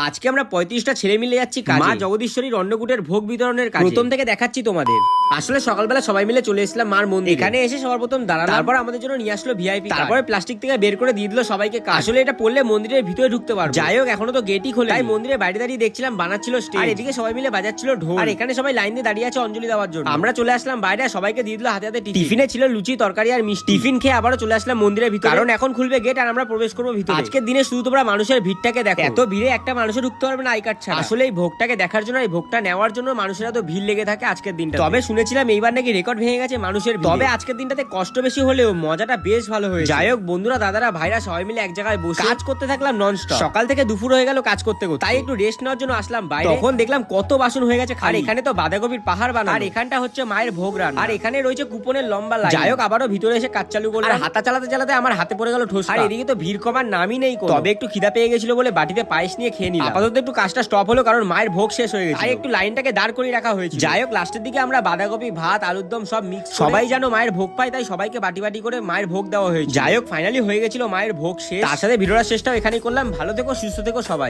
আজকে আমরা 35টা ছেলে মিলে যাচ্ছি কাজে। মা জগদীশ্বরীর অন্নকূটের ভোগ বিতরণের কাজে। প্রথম থেকে দেখাচ্ছি তোমাদের। আসলে সকালবেলা সবাই মিলে চলে এসেছিলাম মার মন্দিরে। এখানে এসে সবার প্রথম দাঁড়ালাম, তারপর আমাদের জন্য নিয়ে আসলো ভিআইপি, তারপরে প্লাস্টিক থেকে বের করে দিয়ে দিল সবাইকে কার্ড। আসলে এটা পড়লে মন্দিরের ভিতরে ঢুকতে পারবো। যাই হোক, এখনো তো গেটই খোলে, তাই মন্দিরের বাইরে দাঁড়িয়ে দেখছিলাম বানাচ্ছিল স্টেজ, আর এদিকে সবাই মিলে বাজাচ্ছিল ঢোল, আর এখানে সবাই লাইন দিয়ে দাঁড়িয়ে আছে অঞ্জলি দেওয়ার জন্য। আমরা চলে আসলাম বাইরে, সবাইকে দিয়ে দিল হাতে হাতে টিফিনে ছিল লুচি তরকারি আর মিষ্টি। টিফিন খেয়ে আবারও চলে আসলাম মন্দিরের ভিতরে, কারণ এখন খুলবে গেট আর আমরা প্রবেশ করবো ভিতরে। আজকের দিনে শুধু তোমরা মানুষের ভিড়টাকে দেখো, এত ভিড়ে একটা মানুষও ঢুকতে পারবে না আই কার্ড ছাড়া। আসলে এই ভোগটাকে দেখার জন্য, এই ভোগটা নেওয়ার জন্য মানুষের এত ভিড় লেগে থাকে আজকের দিনটা। তবে শুনেছিলাম এইবার নাকি রেকর্ড ভেঙে গেছে মানুষের ভিড়ে। তবে আজকের দিনটাতে কষ্ট বেশি হলেও মজাটা বেশ ভালো হয়েছে। যাই হোক বন্ধুরা, দাদারা, ভাইরা সবাই মিলে এক জায়গায় বসে কাজ করতে থাকলাম ননস্টপ। সকাল থেকে দুপুর হয়ে গেল কাজ করতে করতে, তাই একটু রেস্ট নেওয়ার জন্য আসলাম বাইরে। তখন দেখলাম কত বাসন হয়ে গেছে খালি। এখানে তো বাঁধাকপির পাহাড় বানানো, আর এখানটা হচ্ছে মায়ের ভোগ রান্না, আর এখানে রয়েছে কুপনের লম্বা লাইন। যাই হোক, আবারও ভিতরে এসে কাজ চালু করলাম, আর হাতা চালাতে চালাতে আমার হাতে পড়ে গেল ঠোস। আর এদিকে তো ভিড় কমার নামই নেই। তবে একটু খিদা পেয়ে গেছিল বলে বাটিতে পায়েস নিয়ে খেয়ে নিলাম। আপাতত একটু কাজটা স্টপ হলো, কারণ মায়ের ভোগ শেষ হয়ে গেছে, আর একটু লাইনটাকে দাঁড় করে রাখা হয়েছে। যাই হোক, লাস্টের দিকে আমরা বাঁধাকপি, ভাত, আলুর দম সব মিক্স, সবাই যেন মায়ের ভোগ পায়, তাই সবাইকে বাটি বাটি করে মায়ের ভোগ দেওয়া হয়েছে। যাই হোক, ফাইনালি হয়ে গেছিল মায়ের ভোগ শেষ। তার সাথে ভিডিওর শেষটাও এখানেই করলাম। ভালো থেকো, সুস্থ থেকো সবাই।